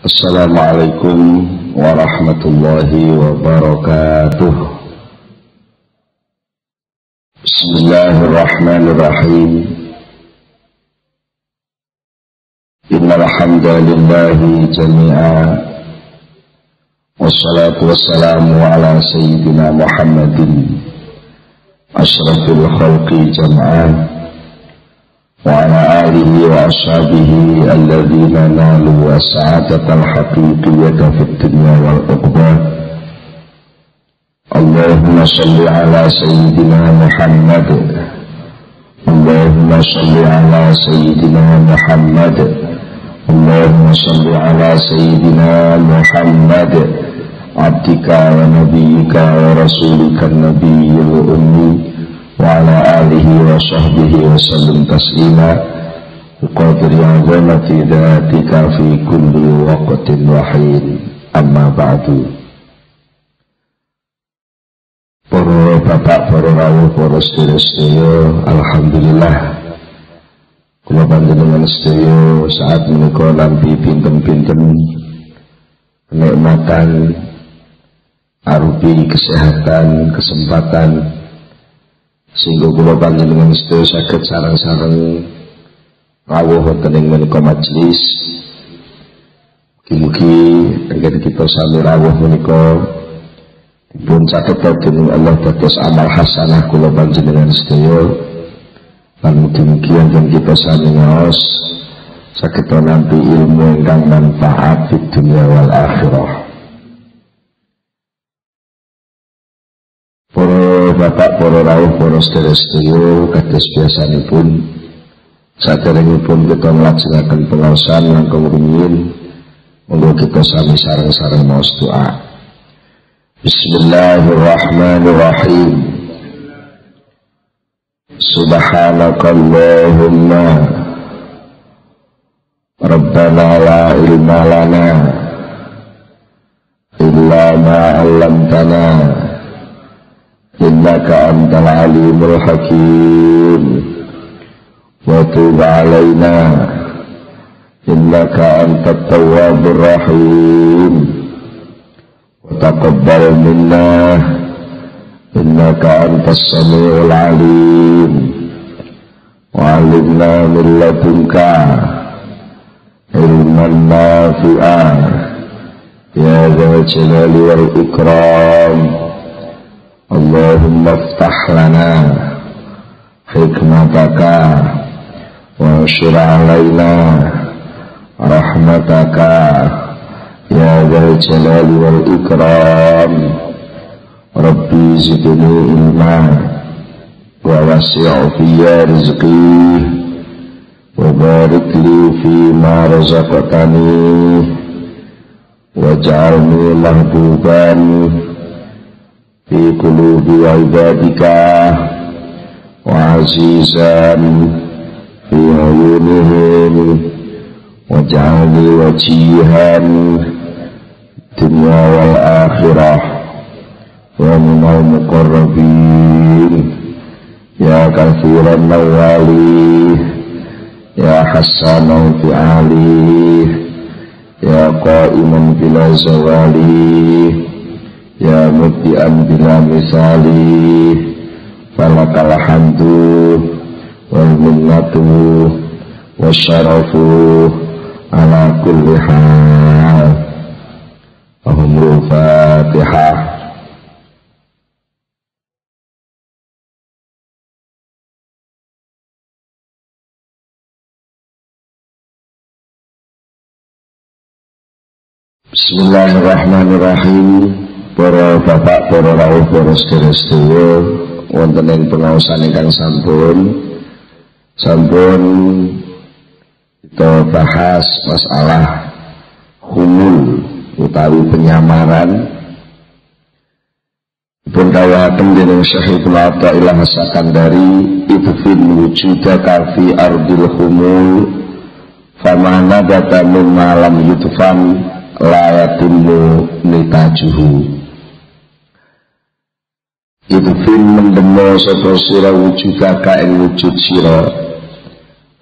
Assalamualaikum warahmatullahi wabarakatuh. Bismillahirrahmanirrahim. Innal hamdalillahi jami'a wassalatu wassalamu ala sayyidina Muhammadin asyrafil khalqi jam'an wa ala alihi wa ashabihi alladhina nalu as-sa'adatal haqiqiyyata fid dunya wal uqbah. Allahumma salli ala sayyidina Muhammad, Allahumma salli ala sayyidina Muhammad, Allahumma salli ala sayyidina Muhammad, abdika wa nabiyyika wa rasulika nabiyyil ummi wa ala alihi wa sahbihi wa sallim taslima biqadri azamati dhatika fi kulli waqtin wahid. Amma ba'du. Para bapak, para rawuh, para sedherek, alhamdulillah kula panjenengan sedaya saat menika nampi pinten-pinten kenikmatan arupi kesehatan, kesempatan sehingga kula panjenengan sedaya saged sareng-sareng rawuh wonten ing menika majelis. Mugi-mugi anggen kita sami rawuh menika dipun catet dening Allah dados amal hasanah kula panjenengan sedaya, lan mugi-mugi anggen kita sami ngaos saged nampi ilmu ingkang manfaat di dunia wal akhirah. Para bapak, para rawuh, para sedherek-sedherek, kados biasanipun saderengipun kita nglajengaken pengaosan langkung rumiyin, monggo kita sami sareng-sareng maos doa. Bismillahirrahmanirrahim. Subhanakallahumma Rabbana la ilma lana illa ma 'allamtana innaka antal alimul hakim wa tub 'alaina innaka antat tawwabur rahim wa taqabbal minna innaka antas samiul alim wa 'allimna min ladunka ilman nafi'an ya dzal jalali wal ikram. Allahumma iftah lana hikmataka wa anshur alaina rahmataka ya dzal jalali wal ikram. Rabbi zidni ilma wa wasi' fiyya rizqi wa barik li fima razaqtani waj'alni mahbuban fi qulubi ibadika wa azizan fi uyunihim waj'alni wajihan dunya wal akhirah wa minal muqarrabin ya kathiran nawali ya hasanan fi ali ya qa'iman bila zawali ya mubdi'an bila misali falakal hamdu wal minnatu wasyarafu ala kulli hal. Allahumma Fatihah. Bismillahirrahmanirrahim. Para bapak, para rawuh, para sedherek-sedherek, wonten ing pengaosan ingkang sampun kita bahas masalah humul utawi penyamaran. Dipun dawuhaken dening Syekh Ibnu Athaillah As-Sakandari, idfin wujudaka fi ardil humul famana data min malam yutfan la yatimmu nitajuhu. Idfin mendemo sapa sira wujudaka ing wujud sira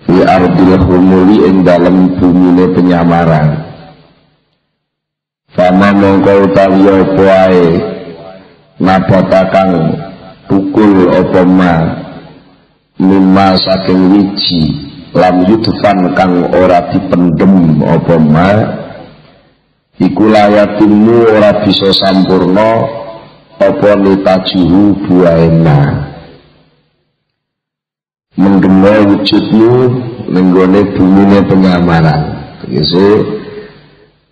fi ardil humuli ing dalem bumine penyamaran. Fama mongko utawi apa ae nabata kang tukul apa ma mimma saking wiji lam yudfan kang ora dipendem apa ma iku layatimu ora bisa sampurna apa nitajuhu buaena menggema wujudmu nenggone bumine penyamaran. Tegese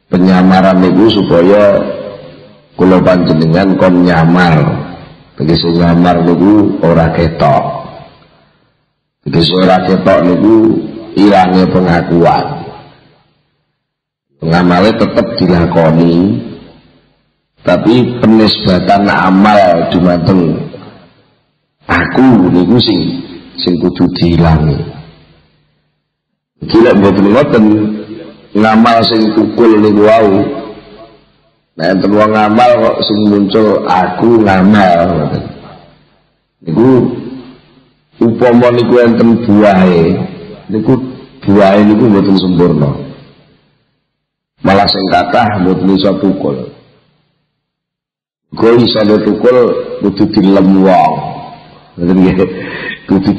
penyamaran itu supaya kula panjenengan kon nyamar. Tegese nyamar niku ora ketok. Tegese ora ketok niku ilange pengakuan. Pengamale tetap dilakoni, tapi penisbatan amal dumateng aku niku sing kudu diilangi. Gila mboten ngoten ngamal sing tukul niku wau. Nek enten wong ngamal kok sing muncul aku ngamal ngoten. Niku upama niku enten buahe, niku buahe niku mboten sempurna. Malah sing kathah mboten iso tukul. Kok iso tukul kudu dilem wong. Ngoten nggih. Kudu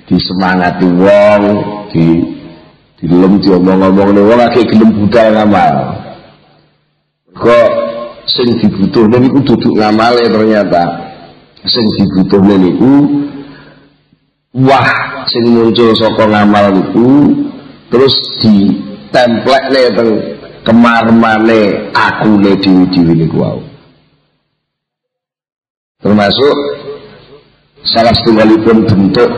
disemangati wong, dilem diomong-omong wong akeh gelem budal ngamal. Kok sing dibutuhne niku duduk ngamale ternyata. Sing dibutuhne niku wah sing muncul saka ngamal niku terus ditemplekne teng kemarmane akune dhewe-dhewe niku wau. Termasuk salah setunggalipun bentuk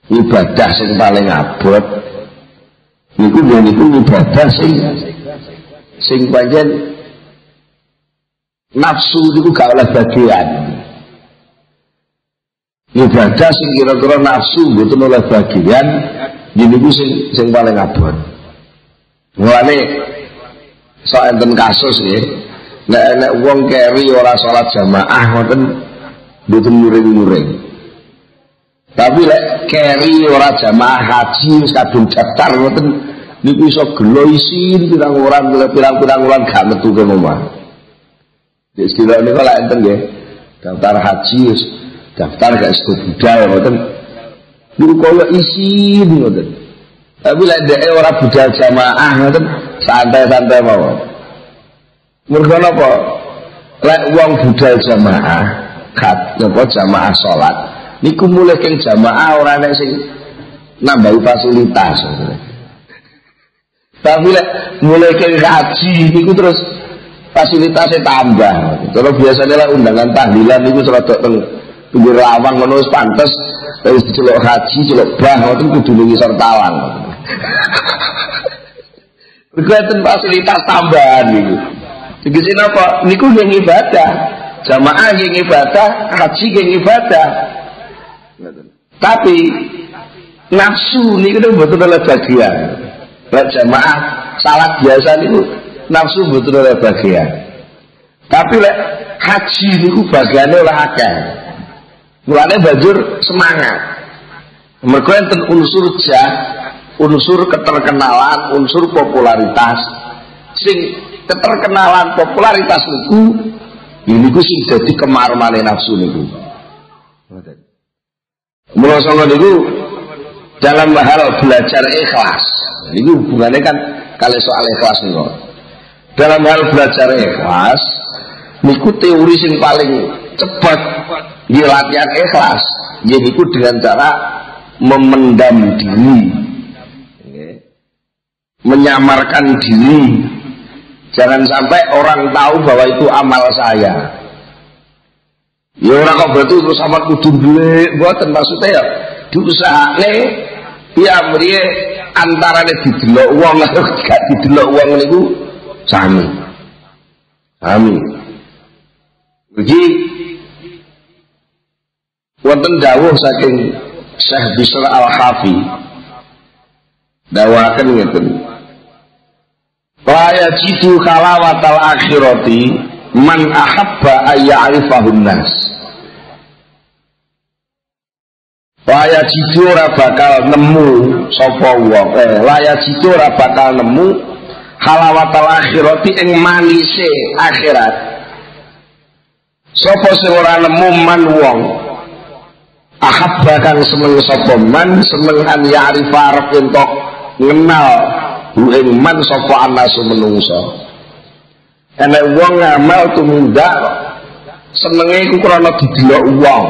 ibadah sing paling abot niku ibadah sing pancen nafsu niku gak oleh bagian. Ibadah sing kira-kira nafsu mboten oleh bagian niku sing paling abot. Mulane sok enten kasus nggih, nek wong keri ora salat jamaah ngoten mboten muring-muring. Tapi lek keri ora jamaah haji wis kadung daftar ngoten niku iso gelo isin pirang-pirang wulan gak metu ke omah. Wis kira niku lek enten nggih daftar haji wis daftar gak sedo budal ngoten niku koyo isin ngoten. Tapi lek dhek ora budal jamaah ngoten santai-santai mawon. Mergo napa? Lek wong budal jamaah napa jamaah salat niku mulih keng jamaah ora nek sing nambahi fasilitas. Tapi lek mulai keng haji niku terus fasilitasnya tambah. Kalau biasanya lah undangan tahlilan niku serodok teng pinggir lawang ngono wis pantes, wis diceluk haji, celuk bah ngoten kudu ning ngisor tawang. Berkaitan fasilitas tambahan niku. Tegese napa? Niku yang ibadah. Jamaah yang ibadah, haji yang ibadah. Tapi nafsu niku mboten oleh bagian. Lek jamaah salat biasa niku nafsu mboten oleh bagian. Tapi lek haji niku bagiane oleh akeh. Mulane banjur semangat. Mergo enten unsur unsur keterkenalan, unsur popularitas. Sing keterkenalan popularitas niku sing dadi kemarmane nafsu niku. Mula sanga niku dalam hal belajar ikhlas. Niku hubungannya kan kali soal ikhlas niku. Dalam hal belajar ikhlas niku teori sing paling cepat di latihan ikhlas yaitu dengan cara memendam diri, menyamarkan diri. Jangan sampai orang tahu bahwa itu amal saya. Ya orang kok betul terus sama kudu duwe mboten maksudnya ya diusahane ya mriye antarane didelok wong karo gak didelok wong niku sami. Sami. Iki wonten dawuh saking Syekh Bishr Al-Hafi. Dawaken ngeten. La yajidu khalawatal akhirati man ahabba ayya'rifahun nas. La yajidu ora bakal nemu sapa wong. La yajidu ora bakal nemu halawatal akhirati ing manise akhirat. Sapa sing ora nemu man wong ahabba kang seneng sapa man seneng an ya'rifa arep entuk ngenal ing man sapa anasu menungso. Enek wong ngamal tumindak senenge iku krana didelok wong.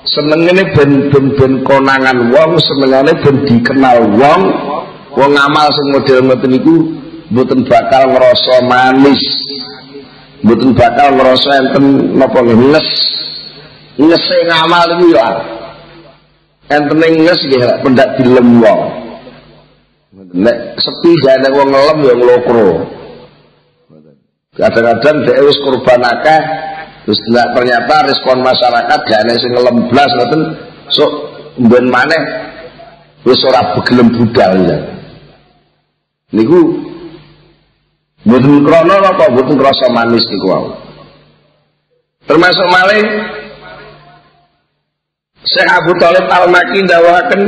Senengane ben konangan wong, senengane ben dikenal wong. Wong ngamal sing model ngoten niku mboten bakal ngrasa manis. Mboten bakal ngrasa enten napa nges. Ngese ngamal niku ya. Enten nges nggih pendak dilem wong. Nek sepi jane wong ngelem ya nglokro. Kadang-kadang dhek wis kurban akeh terus ternyata respon masyarakat jane sing ngelem blas ngoten sok mben maneh wis ora begelem budal ya. Niku mboten krana napa mboten krasa manis niku wae. Termasuk malih Syekh Abu Thalib Al-Maki ndawaken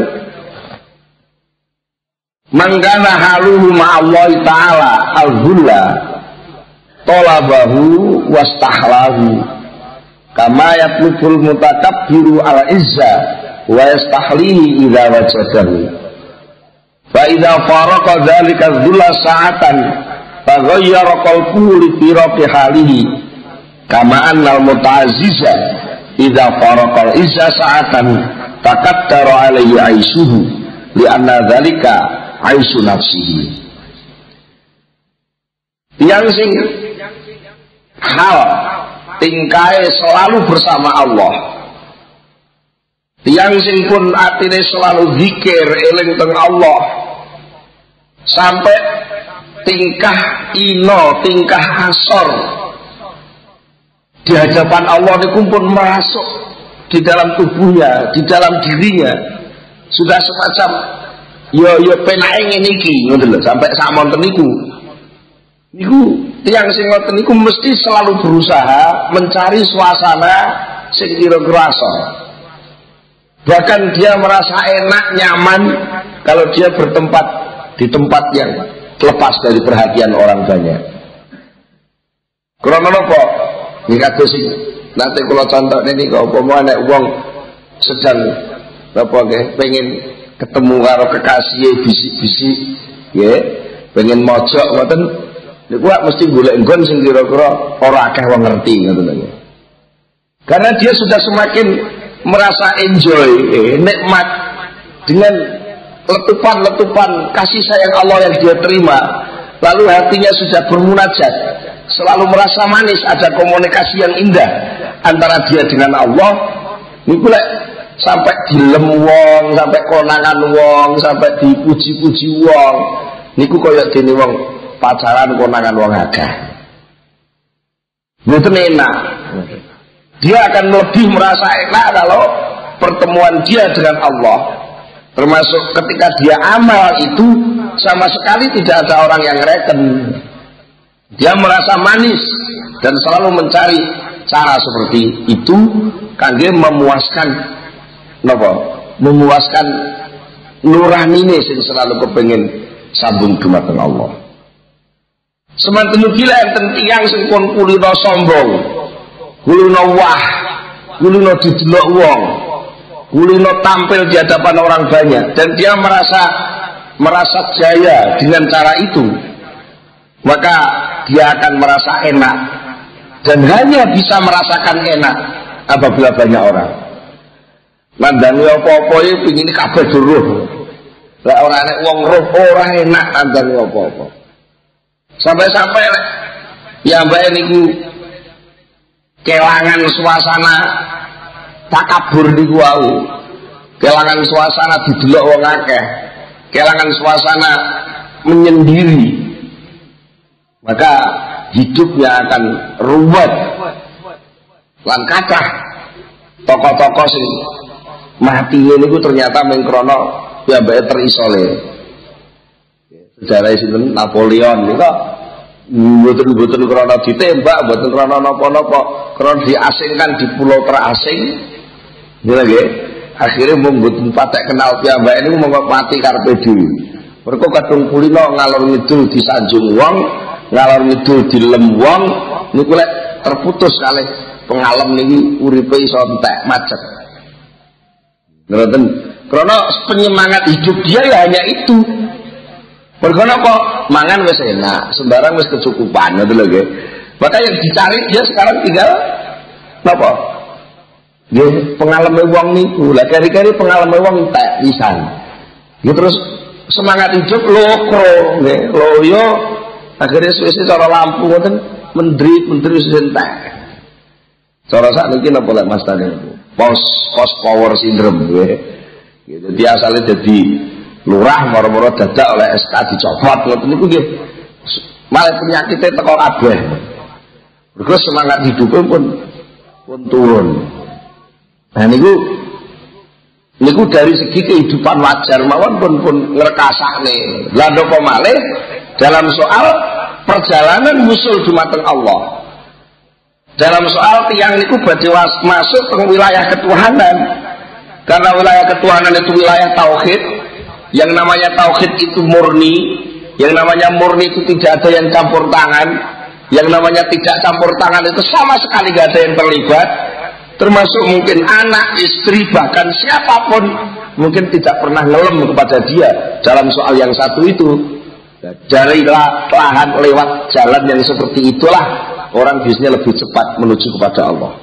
mangkana haluhu ma'allahi ta'ala al-hulla talabahu wastahlahu kama yatlubul mutakabbiru al-izza wa yastahlihi idza wajadahu fa idza faraqa dzalika dhulla sa'atan faghayyara qalbuhu li firaqi halihi kama annal muta'azziza idza faraqa al-izza sa'atan taqaddara alayhi aishuhu li anna dzalika aishu nafsihi. Yang sing hal tingkai selalu bersama Allah, tiang sing pun atine selalu zikir eling teng Allah sampai tingkah ino tingkah asor di hadapan Allah niku pun merasuk di dalam tubuhnya, di dalam dirinya sudah semacam yo penake ngene iki ngoten lho sampai samonten niku tiang sing ngoten niku mesti selalu berusaha mencari suasana sing kira-kira asor. Bahkan dia merasa enak, nyaman kalau dia bertempat di tempat yang lepas dari perhatian orang banyak. Krana napa? Nggih kados sing nanti kula contohne niku upama nek wong sedang napa nggih pengen ketemu karo kekasih bisik-bisik nggih, pengen mojok ngoten niku mesti golek nggon sing kira-kira ora akeh wong ngerti ngoten lho. Karena dia sudah semakin merasa enjoy, nikmat dengan letupan-letupan kasih sayang Allah yang dia terima. Lalu hatinya sudah bermunajat, selalu merasa manis, ada komunikasi yang indah antara dia dengan Allah. Niku lek sampai dilem wong, sampai konangan wong, sampai dipuji-puji wong, niku kaya dene wong pacaran konangan wong akeh. Mboten enak. Dia akan lebih merasa enak kalau pertemuan dia dengan Allah. Termasuk ketika dia amal itu sama sekali tidak ada orang yang reken. Dia merasa manis dan selalu mencari cara seperti itu kangge memuaskan napa? Memuaskan nurani sing selalu kepengin sambung dumateng Allah. Semanten gila enten tiyang sing pun kulino sombong, kulino wah, kulino didelok wong, kulino tampil di hadapan orang banyak, dan dia merasa jaya dengan cara itu, maka dia akan merasa enak dan hanya bisa merasakan enak apabila banyak orang. Nandani apa-apa iki pengine kabeh duruh. Lah ora nek wong roh ora enak nandani apa-apa. Sampai-sampai ya mbak niku kelangan suasana takabur niku wau. Kelangan suasana didelok wong akeh. Kelangan suasana menyendiri. Maka hidupnya akan ruwet. Lan kathah tokoh-tokoh sing mati niku ternyata mengkrono ya mbak terisolir. Sejarah sinten Napoleon niku mboten krana ditembak, mboten krana napa-napa, krana diasingkan di pulau terasing. Nggih nggih. Akhire mung mboten patek kenal piyambake niku mung mati karepe dhewe. Mergo kadung kulino ngalor ngidul di Sanjung wong, ngalor ngidul di Lem wong, niku lek terputus kalih pengalem niki uripe iso entek macet. Ngoten. Karena penyemangat hidup dia ya hanya itu. Mergo napa? Mangan wis enak, sembarang wis kecukupan, ngoten lho nggih. Maka yang dicari dia sekarang tinggal napa? Nggih, pengaleme wong niku. Lah kari-kari pengaleme wong entek pisan. Nggih terus semangat hidup lokro nggih, loyo akhirnya suwe-suwe cara lampu ngoten mendrit entek. Cara sakniki napa lek Mas Tani? Post power syndrome nggih. Gitu. Dia asalnya jadi lurah moro-moro dadak oleh SK dicopot ngoten niku nggih. Malah penyakitnya teko kabeh. Mergo semangat hidupnya pun turun. Nah niku dari segi kehidupan wajar mawon pun ngrekasane. Lah napa malih dalam soal perjalanan musul dumateng Allah. Dalam soal tiyang niku badhe masuk ke wilayah ketuhanan. Karena wilayah ketuhanan itu wilayah tauhid. Yang namanya tauhid itu murni. Yang namanya murni itu tidak ada yang campur tangan. Yang namanya tidak campur tangan itu sama sekali tidak ada yang terlibat. Termasuk mungkin anak, istri, bahkan siapapun mungkin tidak pernah ngelem kepada dia dalam soal yang satu itu. Dari lahan lewat jalan yang seperti itulah orang biasanya lebih cepat menuju kepada Allah.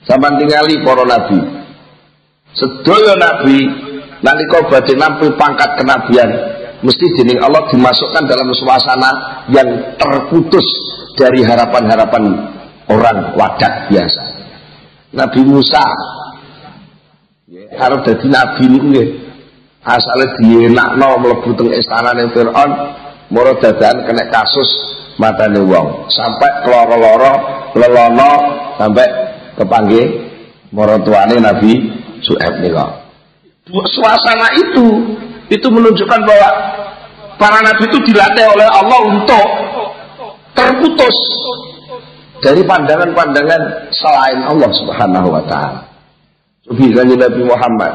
Sampeyan tingali para nabi. Sedaya nabi nalika badhe nampi pangkat kenabian mesti dening Allah dimasukkan dalam suasana yang terputus dari harapan-harapan orang wadak biasa. Nabi Musa arep dadi nabi niku nggih asale dienakno mlebu teng istanane Firaun mara dadakan kena kasus matane wong sampai keloro-loro lelono sampai kepanggih mara tuane Nabi Su'aib nika. Suasana itu menunjukkan bahwa para nabi itu dilatih oleh Allah untuk terputus dari pandangan-pandangan selain Allah Subhanahu wa taala. Bilang Nabi Muhammad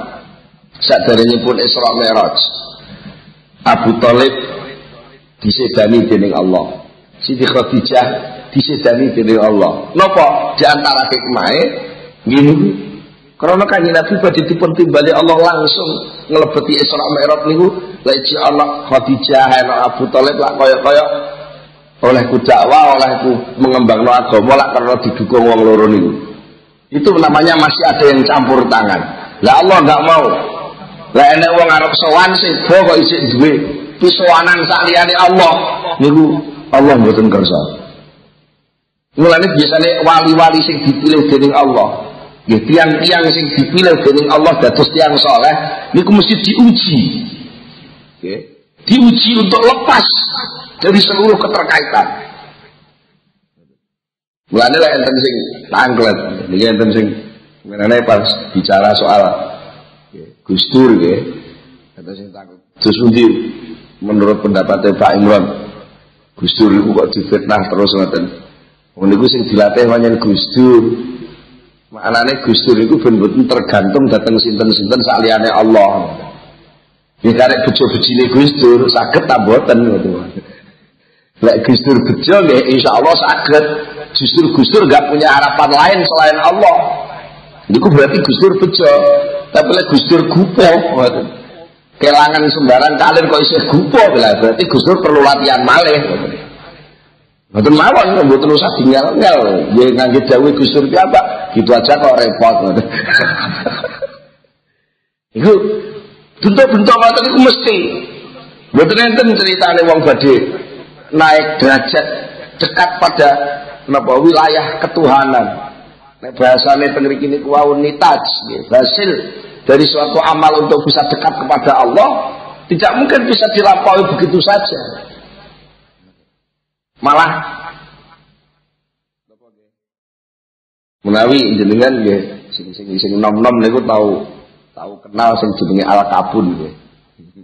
saderengipun Isra Mi'raj Abu Thalib disedani dening Allah, Siti Khadijah disedani dening Allah. Napa di antara hikmahe ngene karena kanjeng Nabi badhe dipun timbali Allah langsung nglebeti Isra Mi'raj niku lek iki ana Khadijah ana Abu Thalib lak kaya-kaya olehku dakwah olehku mengembangno agama lak karena didukung wong loro niku. Itu namanya masih ada yang campur tangan. Lah Allah enggak mau. Lah enek wong arep sowan sebo kok isih duwe pisowanan sak liyane Allah niku Allah mboten kersa. Mulane biasane wali-wali sing dipilih dening Allah tiang-tiang sing dipilih dening Allah dados tiang soleh niku mesti diuji. Diuji untuk lepas dari seluruh keterkaitan. Mulane lek enten sing tanglet, niki enten sing menane pas bicara soal Gus Dur nggih. Enten sing tanglet. Terus pundi menurut pendapatnya Pak Imran Gus Dur iku kok difitnah terus ngoten. Wong niku sing dilatih pancen Gus Dur. Maknane Gus Dur itu ben-ben tergantung dateng sinten-sinten saliyane Allah. Ya karek bejo-bejine Gus Dur saged ta mboten ngono. Lek Gus Dur bejo nggih insyaallah saged. Justru Gus Dur enggak punya harapan lain selain Allah. Niku berarti Gus Dur bejo. Tapi lek Gus Dur gupo ngoten. Kelangan sembarang kalir kok isih gupo berarti Gus Dur perlu latihan malih. Mboten mawon mboten usah dingel-ngel. Nggih ngangge dawuh Gus Dur apa? Gitu aja kok repot ngoten. Iku bentuk-bentuk ngoten iku mesti. Mboten enten critane wong badhe naik derajat dekat pada napa wilayah ketuhanan. Nek bahasane teng mriki niku wau nitaj nggih, hasil dari suatu amal untuk bisa dekat kepada Allah tidak mungkin bisa dilampaui begitu saja. Malah menawi jenengan nggih sing nom-nom niku tahu kenal sing jenenge Al-Kabun nggih.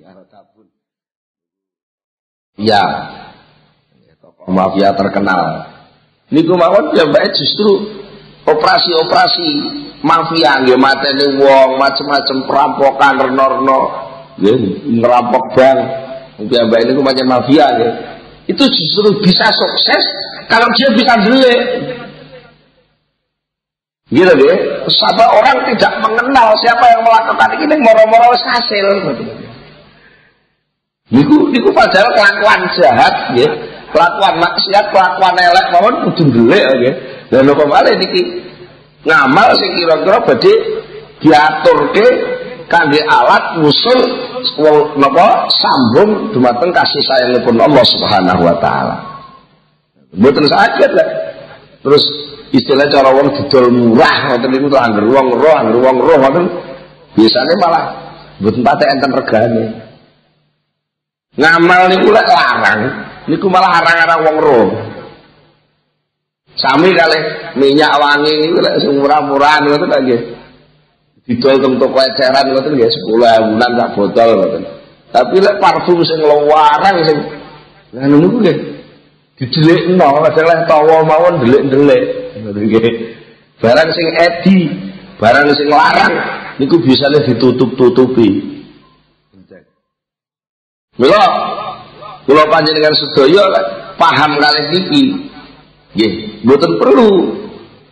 Al-Kabun. Iya. Tokoh mafia terkenal. Niku mawon piyambake justru operasi-operasi mafia nggih mateni wong macam-macam perampokan reno-reno nggih ngerampok bank Mbak ini macam mafia ya. Itu justru bisa sukses kalau dia bisa delik. Gitu deh. Siapa orang tidak mengenal siapa yang melakukan ini moro-moro hasil. Niku padahal kelakuan jahat ya. Kelakuan maksiat, kelakuan elek mawon kudu delik ya. Lah napa malih niki ngamal sing kira-kira badhe diaturke kangge alat usul napa sambung dumateng kasih sayangipun Allah Subhanahu wa taala. Mboten sakit lah. Terus istilah cara wong didol murah ngoten niku to angger wong roh ngoten. Biasane malah mboten patek enten regane. Ngamal niku lek larang, niku malah arang-arang wong roh. Sami kalih minyak wangi niku lek sing murah-murahan ngoten nggih. Didol teng toko eceran ngoten nggih 10.000-an sak botol ngoten. Tapi lek parfum sing larang sing ngono niku nggih didelikno kadang tawa mawon delik-delik ngoten nggih. Barang sing edi, barang sing larang niku bisane ditutup-tutupi. Mula panjenengan sedaya paham kalih niki. Nggih, mboten perlu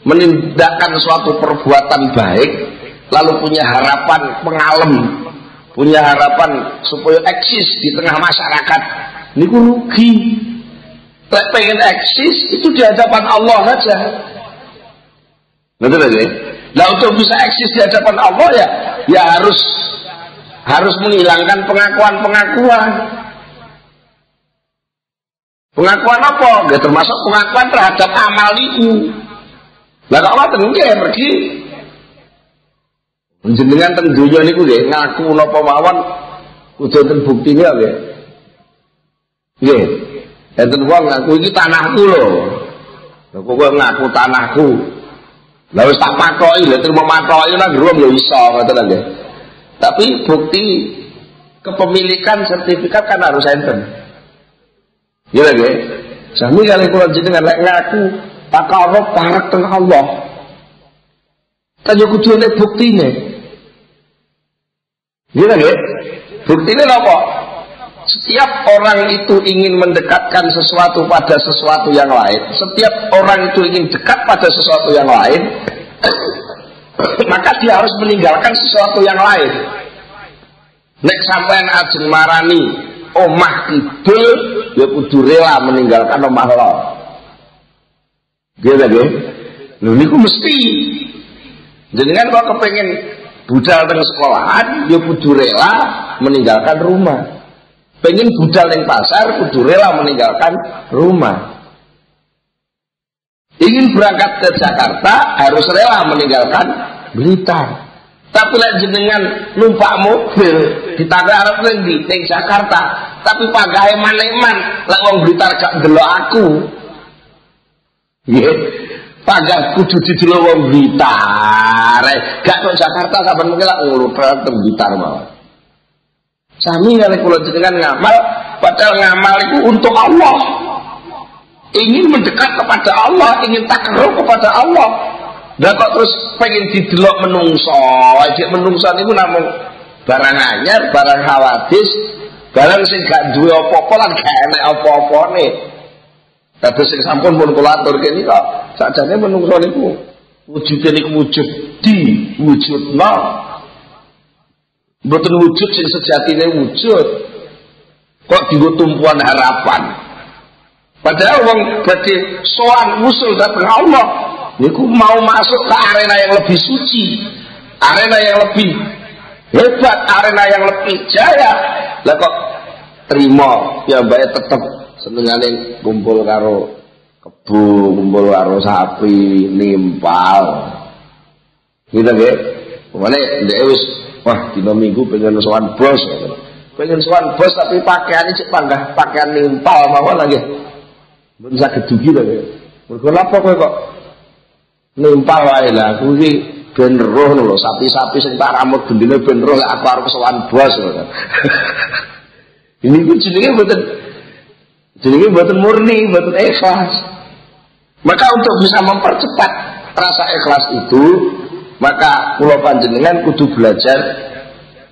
menindakkan suatu perbuatan baik lalu punya harapan pengalem, punya harapan supaya eksis di tengah masyarakat. Niku rugi. Lek pengen eksis itu di hadapan Allah saja. Betul lagi. Nah untuk bisa eksis di hadapan Allah ya harus menghilangkan pengakuan-pengakuan. Pengakuan apa? Nggak termasuk pengakuan terhadap amal itu. Lah kok ngoten nggih pergi jenengan teng donya niku nggih ngaku napa mawon kudu enten buktine nggih. Nggih. Enten wong ngaku iki tanahku lho. Lah kok ngaku tanahku. Lah wis tak pakoki lho terima makoki nang ruang ya iso ngoten nggih. Tapi bukti kepemilikan sertifikat kan harus enten. Iya lagi, sami kali kula jenengan lek ngaku takarub parek teng Allah. Kan yo kudu nek buktine. Iya lagi, buktine napa? Setiap orang itu ingin mendekatkan sesuatu pada sesuatu yang lain. Setiap orang itu ingin dekat pada sesuatu yang lain, maka dia harus meninggalkan sesuatu yang lain. Nek sampean ajeng marani omah kidul ya kudu rela meninggalkan omah lor. Nggih lho nggih. Lho niku mesti. Jenengan kok kepengin budal teng sekolahan ya kudu rela meninggalkan rumah. Pengen budal ning pasar kudu rela meninggalkan rumah. Ingin berangkat ke Jakarta harus rela meninggalkan Blitar. Tapi lek jenengan numpak mobil ditagih arep ning Jakarta, tapi pagahe maneman lek wong Blitar gak ndelok aku. Nggih. Pagah kudu didelok wong Blitar. Gak kok Jakarta sampean mungkin lak ngurut teng Blitar mawon. Sami kalih kula jenengan ngamal, padahal ngamal itu untuk Allah. Ingin mendekat kepada Allah, ingin takarrub kepada Allah. Lah kok terus pengen didelok menungso, ajek menungso niku namung barang anyar, barang hawadis, barang sing gak duwe apa-apa lan gak enek apa-apane. Dados sing sampun pun kula aturke niku sakjane menungso niku wujude niku wujud diwujudna. Mboten wujud sing sejatine wujud. Kok dienggo tumpuan harapan. Padahal wong badhe sowan usul dhateng Allah niku mau masuk ke arena yang lebih suci, arena yang lebih hebat, arena yang lebih jaya. Lah kok terima ya mbake tetep senengane kumpul karo kebo, kumpul karo sapi, nimpal. Gitu nggih. Pemane ndek wis wah dina Minggu pengen sowan bos. Pengen sowan bos tapi pakaiane cek panggah pakaian nimpal mawon lagi. Mun saged dugi to nggih. Mergo napa kowe kok nimpal wae lah aku iki ben roh lho sapi-sapi sing tak ramut gendine ben roh lek aku arep sowan bos. Ini ku jenenge mboten murni, mboten ikhlas. Maka untuk bisa mempercepat rasa ikhlas itu, maka kula panjenengan kudu belajar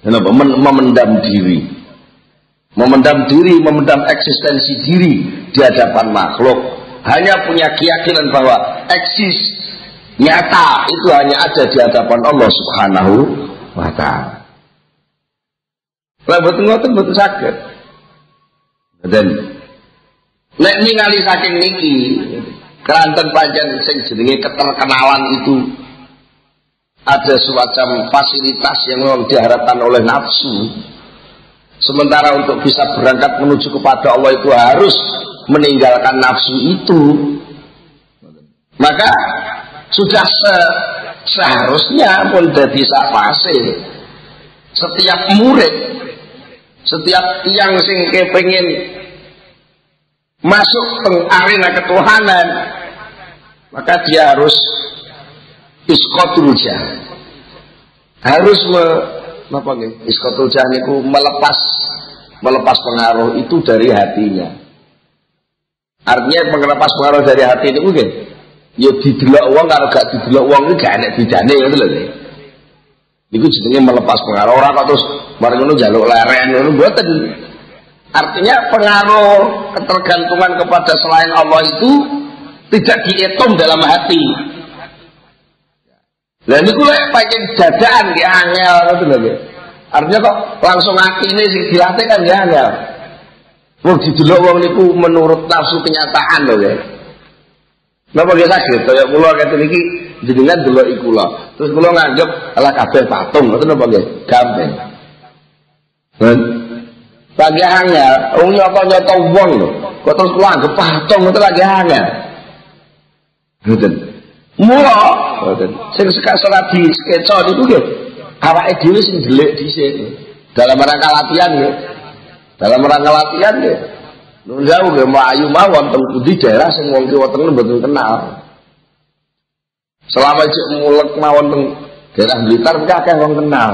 memendam diri. memendam diri, memendam eksistensi diri di hadapan makhluk, hanya punya keyakinan bahwa eksis nyata itu hanya ada di hadapan Allah Subhanahu wa Ta'ala. Lah betul ngoten betul saged. Dan nek ningali saking niki keranten pancen sing jenenge keterkenalan itu ada semacam fasilitas yang memang diharapkan oleh nafsu. Sementara untuk bisa berangkat menuju kepada Allah itu harus meninggalkan nafsu itu. Maka sudah seharusnya pun jadi fase setiap murid, setiap tiang sing kepengin masuk ke arena ketuhanan, maka dia harus iskotul jah, harus iskotul jah niku melepas pengaruh itu dari hatinya. Artinya melepas pengaruh dari hati itu mungkin ya didelok wong karo gak didelok wong iki gak enek bedane ngono lho. Niku jenenge melepas pengaruh. Ora kok terus bareng ngono njaluk leren ngono mboten. Artinya pengaruh ketergantungan kepada selain Allah itu tidak dihitung dalam hati. Lah niku lek pancen dadaan nggih angel ngoten lho. Artinya kok langsung atine sing dilatih kan nggih angel. Wong didelok wong niku menurut nafsu kenyataan lho nggih. Napa nggih saged kaya kula kate niki jenengan delok iku lho. Terus kula nganggep ala kabeh patung ngoten napa nggih? Gampang. Lagi angel, wong nyata wong lho. Kok terus kula anggap patung ngoten lagi angel. Ngoten. Mula ngoten. Sing sekat di sketsa niku nggih awake dhewe sing delik dhisik. Dalam rangka latihan nggih. Dalam rangka latihan nggih. Nun jauh nggih mlayu mawon teng pundi daerah sing wong ki wetenge mboten kenal. Selama cek mulek mawon teng daerah Blitar mesti akeh wong kenal.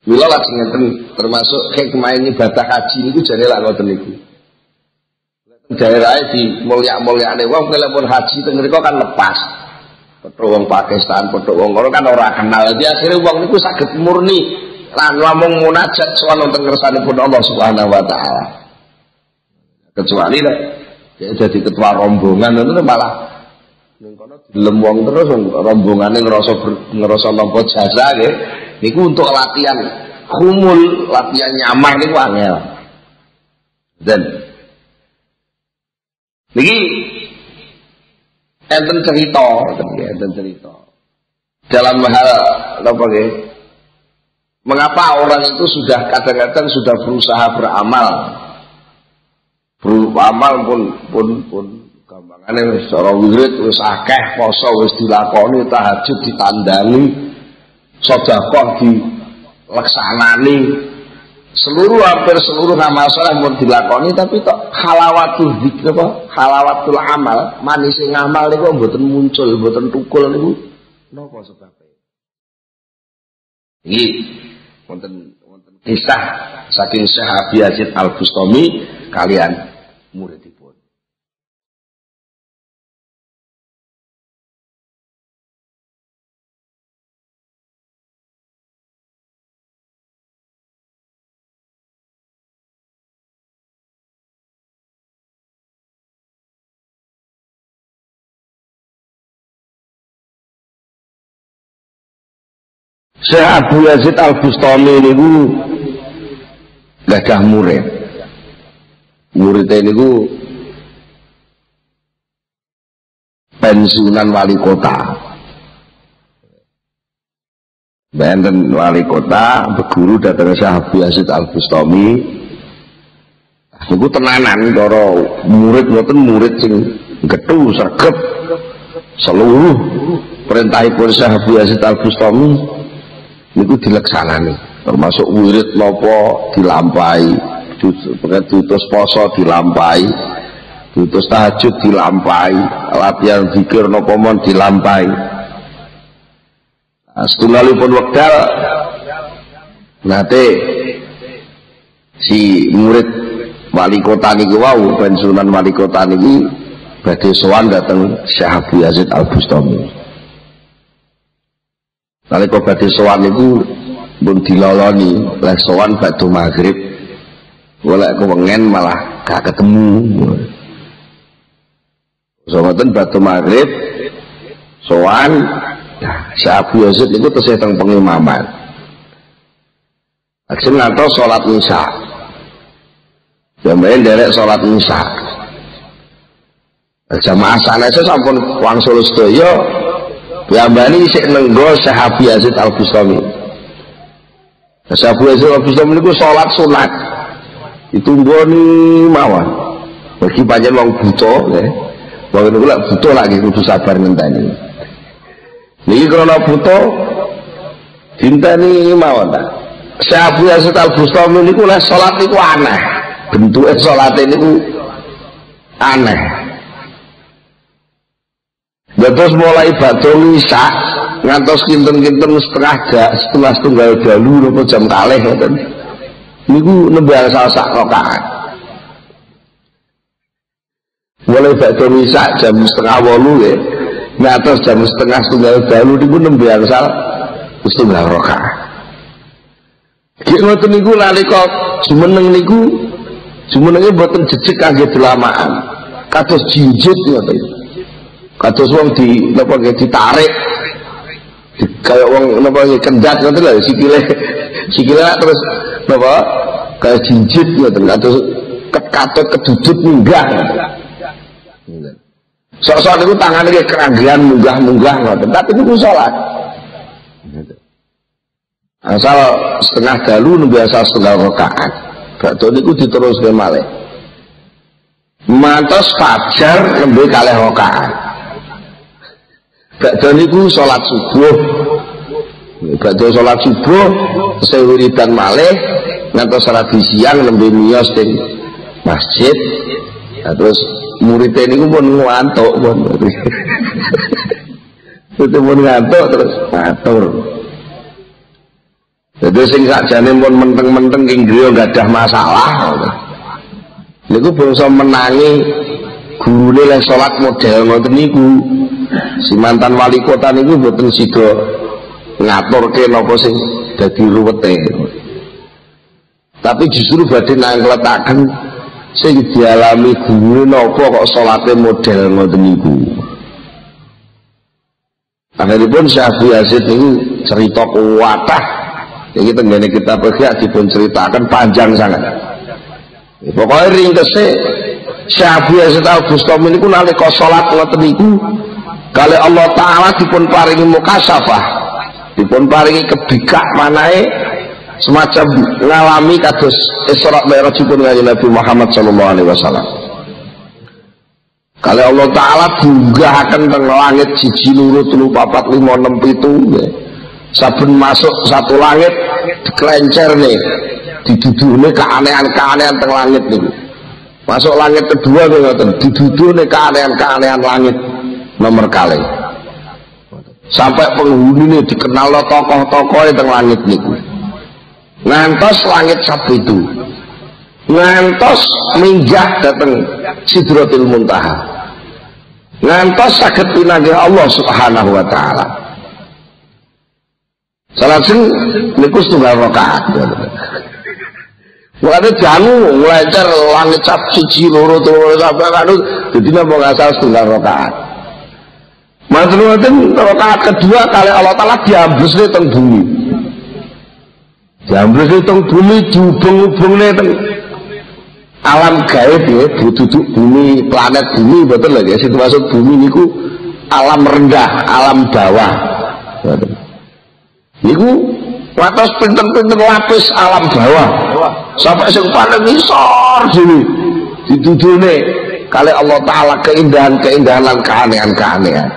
Mila lagi ngeten termasuk kayak kemarin ibadah haji niku jane lak ngoten niku. Daerahnya di mulya-mulyane wong telepon haji teng mriku kan lepas. Foto wong Pakistan, foto wong kono kan ora kenal. Jadi akhirnya wong niku saged murni lan ngomong munajat sowan wonten ngersanipun Allah Subhanahu wa Ta'ala. Kecuali lek jadi ketua rombongan itu malah ning kono dilem wong terus rombongane ngerasa nampa jasa nggih. Niku untuk latihan khumul, latihan nyamar niku angel. Dan niki enten cerita dalam hal apa nggih? Mengapa orang itu sudah kadang-kadang sudah berusaha beramal pun gampangane wis cara wirid wis akeh, poso wis dilakoni, tahajud ditandani, sedekah dilaksanani, hampir seluruh amal saleh pun dilakoni, tapi kok halawatul dzikr apa halawatul amal, manis ngamal niku mboten muncul, mboten tukul niku napa sebabnya? Iki wonten kisah saking Syekh Abi Yazid Al-Bustami kalian muridipun. Syekh Abu Yazid Al-Bustami niku gadah murid. Muridnya niku pensiunan wali kota. Benten wali kota berguru datang Syekh Abu Yazid Al-Bustami. Niku tenanan cara murid ngoten murid sing gethu sregep seluruh perintahipun Syekh Abu Yazid Al-Bustami niku dilaksanani, termasuk wirid nopo dilampahi, diutus poso dilampahi, diutus tahajud dilampahi, latihan zikir nopo mon dilampahi. Setunggalipun wekdal nate si murid wali kota niki wau pensiunan wali kota niki badhe sowan dhateng Syekh Abu Yazid Al-Bustami. Nalika badhe sowan niku pun diloloni lek sowan batu maghrib golek kewengen malah gak ketemu sowaten batu maghrib sowan si Abu Yazid itu tesih teng pengimaman ajeng ngantos salat isya jamaah derek salat isya jamaah sanese sampun wangsul sedaya piyambane isih nenggo Syekh Abu Yazid Al-Bustami. Syekh Abu Yazid Al-Bustami niku salat sunat ditunggoni mawon bagi panjen wong buta nggih wong niku lek buta lagi kudu sabar ngenteni niki krana buta dinteni mawon ta Syekh Abu Yazid Al-Bustami niku lek salat niku aneh bentuke salate niku aneh. Terus mulai badhe isya ngantos kinten-kinten setengah setunggal dalu napa jam kalih ngoten. Niku nembe asal sak rakaat. Mulai badhe isya jam setengah 8 nggih. Ngantos jam setunggal dalu niku nembe asal setunggal rakaat. Ki ngoten niku nalika jumeneng niku jumenenge mboten jejeg kangge delamaan. Kados jinjit ngoten. Kados wong di napa nggih ditarik kaya wong napa nggih kendat ngoten lho sikile terus napa kaya jinjit ngoten kados katut kedudut munggah sok-sok niku tangane nggih keranggian munggah-munggah ngoten tapi niku salat asal setengah dalu nembe asal setengah rakaat badhe niku diteruske malih mantos fajar nembe kalih rakaat. Badhe niku salat subuh. Badhe salat subuh saya wiridan malih ngantos rabi siang nembe miyos teng masjid. Terus murid niku pun ngantuk pun. Itu pun ngantuk terus matur. Jadi sing sakjane pun menteng-menteng ing griya gadah masalah. Niku bangsa menangi gurune lek salat model ngoten niku. Si mantan wali kota niku mboten sida ngaturke napa sing dadi ruwete. Tapi justru badhe nangletaken sing dialami guru napa kok salate model ngoten niku. Akhiripun Syekh Abu Yazid niku cerita kuwatah iki tenggene kitab Ihya dipun ceritaken panjang sangat. Pokoke ringkese Syekh Abu Yazid Al-Bustami niku nalika salat ngoten niku kali Allah Ta'ala dipun paringi mukasyafah dipun paringi kebikak manahe semacam ngalami kados Isra Mi'rajipun kanjeng Nabi Muhammad sallallahu alaihi wasallam kali Allah Ta'ala diunggahaken teng langit 1 2 3 4 5 6 7 saben masuk satu langit diklencerne diduduhne keanehan-keanehan teng langit niku masuk langit kedua ngoten diduduhne keanehan-keanehan langit nomor kali sampai penghuni ini dikenal tokoh-tokoh teng langit niku ngantos langit sabitu ngantos minggah dateng Sidratul Muntaha ngantos saged pinanggih Allah Subhanahu wa taala salat sing niku setunggal rakaat mulane jamu nglancar langit sab 1 2 3 sampai kanu dadi napa ngasal setunggal rakaat. Maksudnya rakaat kedua kali Allah Ta'ala diamblesne teng bumi. Diamblesne teng bumi dihubung-hubungne teng alam gaib ya, duduk bumi, planet bumi betul lagi. Situ masuk bumi niku alam rendah, alam bawah. Niku watos pinten-pinten lapis alam bawah. Sampai sing paling ngisor dene didudune kali Allah Ta'ala keindahan-keindahan lan keanehan-keanehan.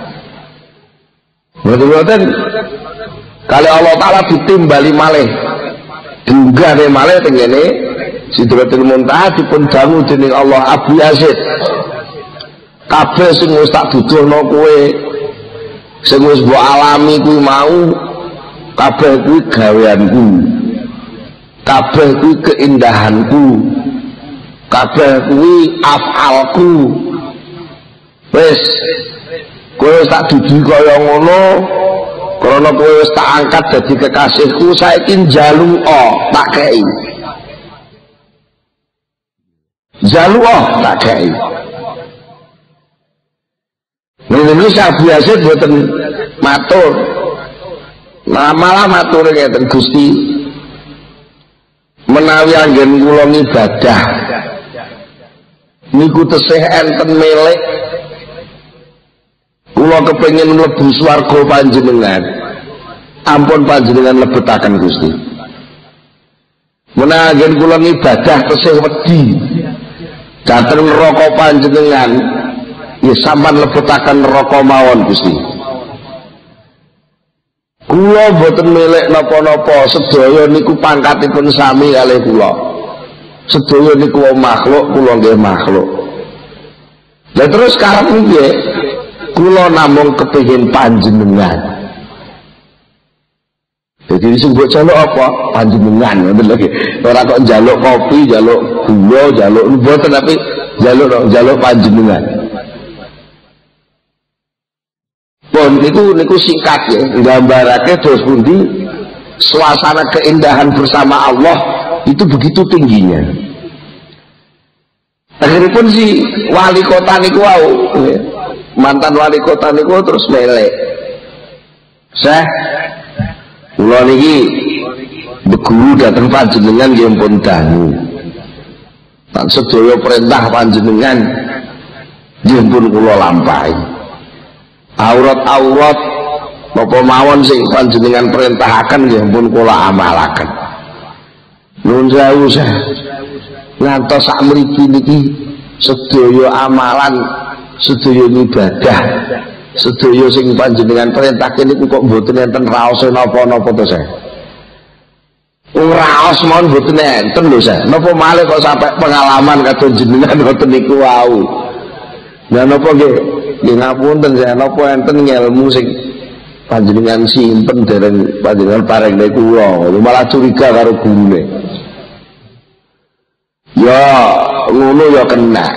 Betul-betul kali Allah Ta'ala ditimbali malih diunggah malih tengene Sidratul Muntaha dipun dangu dening Allah Abu Yazid kabeh sing wis tak duduhno kowe sing wis mbok alami kuwi mau kabeh kuwi gaweanku kabeh kuwi keindahanku kabeh kuwi afalku wis kowe tak dudu kaya ngono Karena kowe wis tak angkat dadi kekasihku, saiki njaluka tak kei. Njaluka tak kei. Indonesia biasa boten matur. Nah, malah matur ngeten Gusti. Menawi anggen kula ibadah niku tesih enten melek kula kepengin mlebu swarga panjenengan, ampun panjenengan lebetaken Gusti. Menawi anggen kula ibadah tesih wedi dhateng neraka panjenengan, ya sampean lebetaken neraka mawon Gusti. Kula boten melek napa-napa, sedaya niku pangkatipun sami kalih kula. Sedaya niku makhluk, kula nggih makhluk. Lah terus karep piye? Kula namung kepengin panjenengan. Jadi sing mbok jaluk apa? Panjenengan ngoten lho. Ora kok njaluk kopi, njaluk gula, njaluk mboten, tapi njaluk panjenengan. Pun niku singkat ya, nggambarake terus pundi suasana keindahan bersama Allah itu begitu tingginya. Akhiripun si wali kota niku wau, mantan wali kota niku terus melek. Syekh, kula niki beguru dateng panjenengan nggih pun dangu. Lan sedaya perintah panjenengan nggih pun kula lampahi. Aurat-aurat napa mawon sing panjenengan perintahaken nggih pun kula amalaken. Nuwun sewu ngantos sak mriki niki sedaya amalan, sedaya ibadah, sedaya sing panjenengan perintahke niku kok mboten enten raos napa-napa to Syekh. Raos mawon mboten enten lho Syekh. Napa malih kok sampai pengalaman kados jenengan ngoten niku wau. Lah napa nggih? Nggih ngapunten saya napa enten ilmu sing panjenengan simpen dereng panjenengan paring kula, malah curiga karo gurune. Ya ngono ya kena.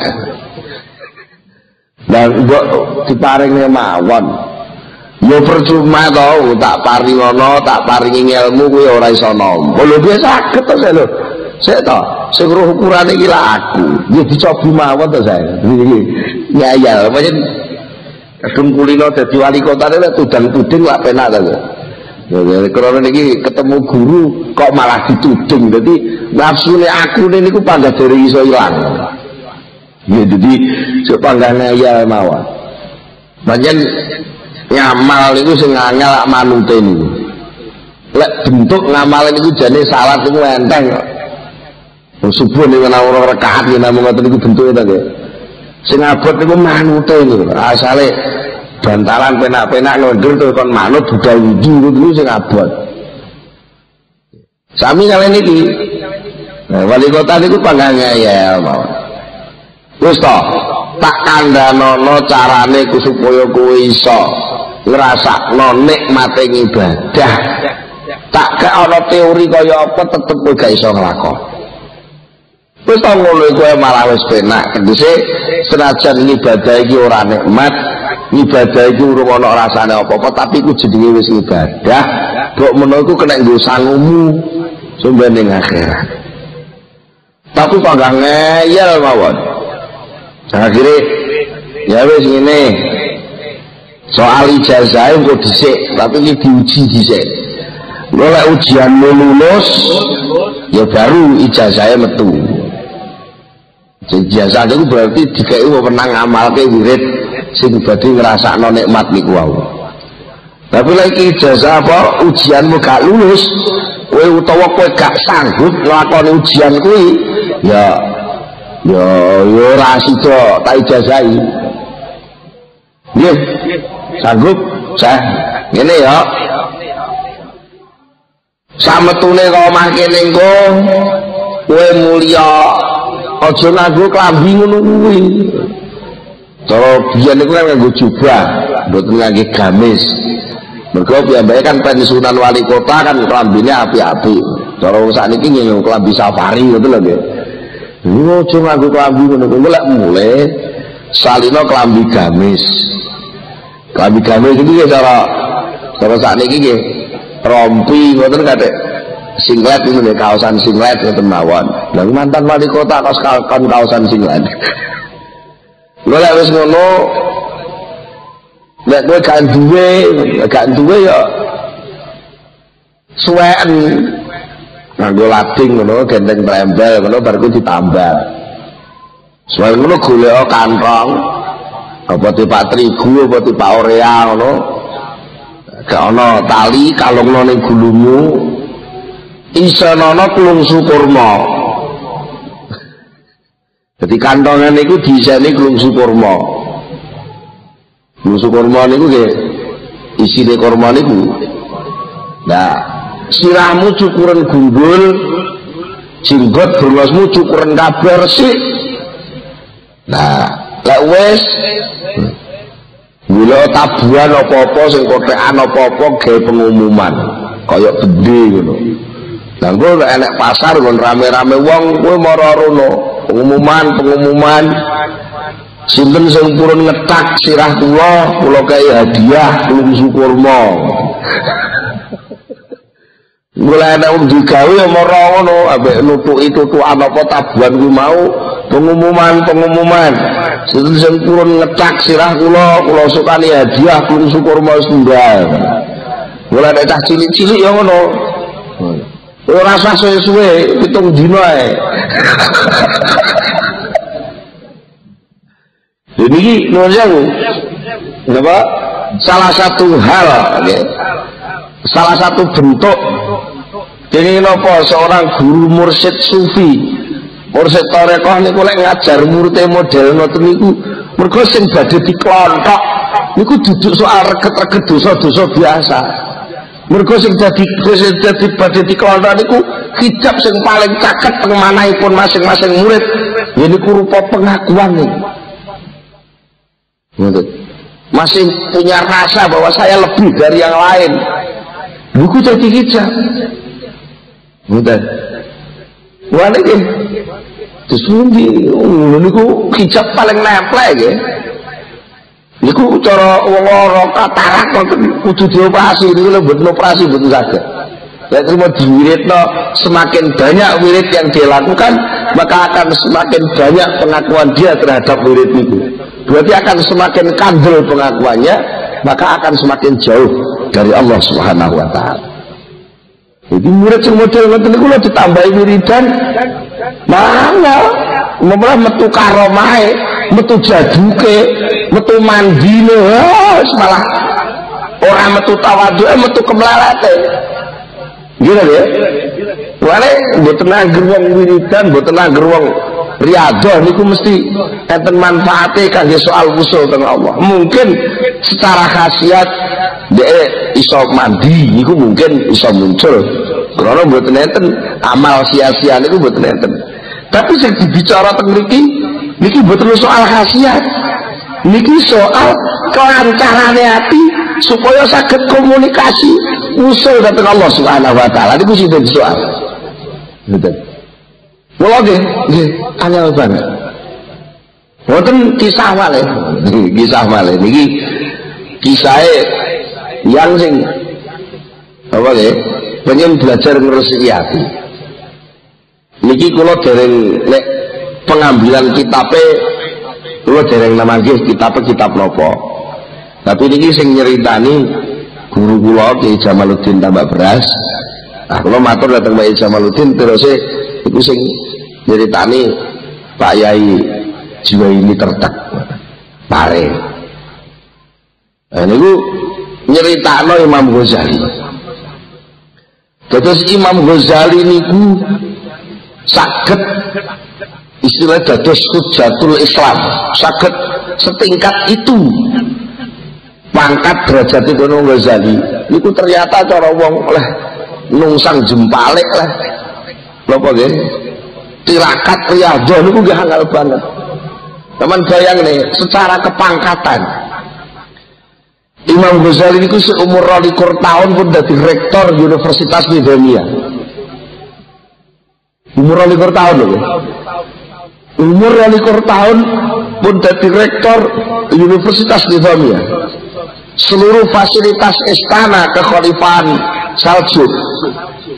Lah mbok diparingne mawon. Ya percuma to tak paring ngono, tak paringi ilmu kuwi ora iso nampa. Lho piye saged to lho. Sik to, sing roh ukurane iki lak aku. Nggih dicobi mawon to saya. Nggih. Nyayal pancen kadung kulino dadi wali kota lek tudang-tuding lak penak ta. Ya karena niki ketemu guru kok malah dituding. Dadi nafsune akune niku panggah dere iso ilang. Ya dadi sok panggane ya mawon. Pancen ngamal niku sing angel lak manute niku. Lek bentuk ngamal niku jane salat niku enteng kok. Subuh niku ana ora rakaat yen namung ngoten niku bentuke ta nggih. Sing abot niku manute niku. Asale bantalan penak-penak ngondur terus kon manut budal wudu niku sing abot. Sami kalian iki. Nah, wali kota niku panggangnya ya mawon. Wis to, tak kandhanono carane ku supaya kowe iso ngrasakno nikmate ibadah. Tak gak ana teori kaya apa tetep kowe gak iso nglakoni. Wis to ngono kowe malah wis penak. Tegese senajan ibadah iki ora nikmat, ibadah iki urung ana rasane apa-apa, tapi iku jenenge wis ibadah. Kok menawa iku kena nggo sangumu sampe ning akhirat. Tapi kok gak ngeyel mawon. Akhire ya wis ngene. Soal ijazah kok dhisik, tapi iki diuji dhisik. Lek ujianmu lulus, ya baru ijazahnya metu. Ijazah itu berarti jika ibu pernah ngamalke wirid sing badhe ngrasakno nikmat niku wau. Tapi lagi ijazah apa ujianmu gak lulus, kowe utawa kowe gak sanggup nglakoni ujian kuwi, ya ora sida tak ijazahi. Nggih, sanggup saya ngene ya. Sametune kok omah kene engko kowe mulya aja nganggo klambi ngono kuwi. Cara biyen niku kan nganggo jubah, mboten nganggo gamis. Mergo piyambake kan pensiunan wali kota kan klambine apik-apik. Cara wong sakniki nganggo klambi safari ngono lho nggih. Niku aja nganggo klambi ngono kuwi lek mulai salino klambi gamis. Klambi gamis iki cara Terus sakniki nggih rompi ngoten kate singlet itu nih kaosan singlet ngoten mawon. Lah mantan wali kota kaosan singlet. Lha lek wis ngono lek kowe gak duwe ya suweken nganggo lading ngono genteng trembel ngono bar ku ditambah. Suweken ngono golek kantong apa tipak terigu apa tipak orea ngono. Gak ana tali kalungno ning gulumu isenono klungsu kurma. Jadi kantongan niku diiseni klungsu kurma. Klungsu kurma niku nggih isine kurma niku. Nah, sirahmu cukuran gundul, jenggot berlosmu cukuran kabar sih. Nah, lek wis gula tabuhan apa-apa sing kotekan apa-apa gawe pengumuman kaya gede ngono. Lah engko enek pasar kon rame-rame wong kowe mara rono pengumuman sinten sing purun ngetak sirah kula kei hadiah klungsu kurma. Mulai enek wong digawe ya mara ngono ambek nutuki tutukan apa tabuhan kuwi mau pengumuman sinten sing purun ngetak sirah kula sukani hadiah klungsu kurma setunggal. Mulai enek cah cilik-cilik ya ngono. Ora usah suwe-suwe 7 dina ae. Jadi nuwun napa salah satu hal salah satu bentuk ini napa seorang guru mursyid sufi mursyid tarekah niku lek ngajar murid model ngoten niku mergo sing badhe diklonthok niku duduk soal reget-reget dosa-dosa biasa. Mergo sing dadi badhe diklonthok niku hijab sing paling caket teng manahipun masing-masing murid ya niku rupa pengakuan niku. Masih punya rasa bahwa saya lebih dari yang lain. Buku jadi hijab. Mudah. Wah niki. Terus niku hijab paling nempel nggih. Niku cara wong katarak kudu dioperasi niku lho mboten operasi mboten saged. Lek terima diwiritno semakin banyak wirid yang dilakukan maka akan semakin banyak pengakuan dia terhadap wirid itu. Berarti akan semakin kandel pengakuannya maka akan semakin jauh dari Allah Subhanahu wa taala. Jadi murid sing model ngoten niku lho ditambahi wiridan mana malah metu karomahe, metu jaduke, metu mandine, malah orang metu tawadhuke, metu kemlarate. Gila ya? Wale mboten angger wong wiridan, mboten angger wong riyadhah niku mesti enten manfaate kangge soal usul teng Allah. Mungkin secara khasiat dhek iso mandi niku mungkin iso muncul. Karena mboten enten amal sia-sia niku mboten enten. Tapi sing dibicara teng mriki niki mboten soal khasiat. Niki soal kelancarane hati supaya saged komunikasi usul dhateng Allah Subhanahu wa taala. Niku sing dadi soal. Betul. Mula nggih angel banget. Wonten kisah malih. Kisah malih niki kisahe yang sing apa nggih? Pengen belajar ngresiki ati. Niki kula dereng nek pengambilan kitabe kula dereng namanya kitab napa. Tapi niki sing nyeritani guru kula Ki Jamaluddin Tambak Beras. Nah, kula matur dhateng Pak Jamaluddin terus iku sing nyeritani Pak Yai Juwaini Tertek Pare. Nah niku nyeritakno Imam Ghazali. Terus Imam Ghazali niku saged istilah dados hujatul Islam, saged setingkat itu pangkat derajat Imam Ghazali niku ternyata cara wong oleh nungsang jempalik lah lho nggih tirakat riyadhah niku nggih angel banget. Teman bayang nih secara kepangkatan Imam Ghazali niku seumur 22 tahun pun dadi rektor Universitas Nizamiyah. Umur 22 tahun lho. Umur 22 tahun pun dadi rektor Universitas Nizamiyah. seluruh fasilitas istana kekhalifahan Saljuk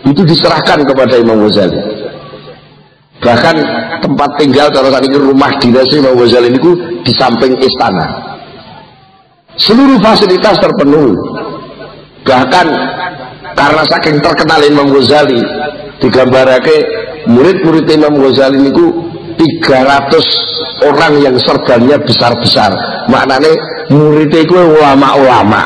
itu diserahkan kepada Imam Ghazali. Bahkan tempat tinggal kalau saat ini rumah dinas Imam Ghazali itu di samping istana. Seluruh fasilitas terpenuhi. Bahkan karena saking terkenal Imam Ghazali, digambarake murid-murid Imam Ghazali itu 300 orang yang serbannya besar-besar. Maknanya muridnya itu ulama-ulama.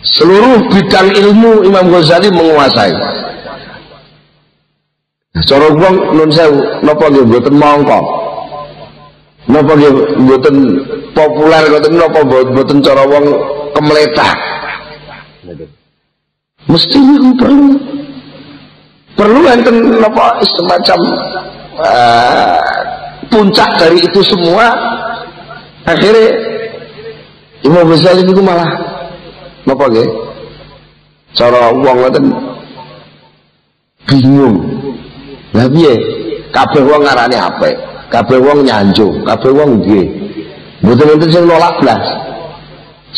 Seluruh bidang ilmu Imam Ghazali menguasai. Cara wong nun sewu napa nggih mboten mongko. Napa nggih mboten populer ngoten napa mboten cara wong kemletah. Mesti niku perlu enten napa semacam puncak dari itu semua. Akhirnya Imam Ghazali niku malah napa nggih? Cara wong ngoten bingung. Lah piye? Kabeh wong ngarani apik, kabeh wong nyanjung, kabeh wong nggih. Mboten-mboten sing nolak blas.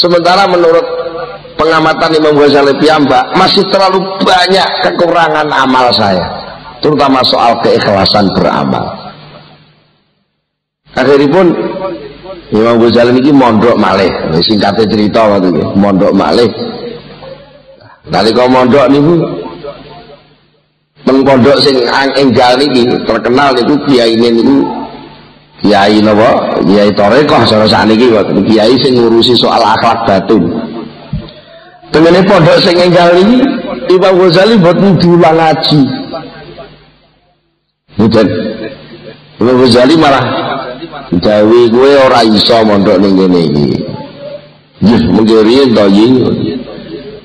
Sementara menurut pengamatan Imam Ghazali piyambak masih terlalu banyak kekurangan amal saya, terutama soal keikhlasan beramal. Akhiripun Imam Ghazali ini mondok malih, singkatnya cerita waktu itu, mondok malih. Nalika mondok niku pondok sing enggal niki terkenal niku kiai niku kiai napa? Kiai Torekoh cara sakniki kiai sing ngurusi soal akhlak batin. Tengene pondok sing enggal niki Imam Ghazali mboten diulang ngaji. Mboten. Imam Ghazali malah gawe kowe ora iso mondok ning kene iki. Nggih, mengko riyen to iki.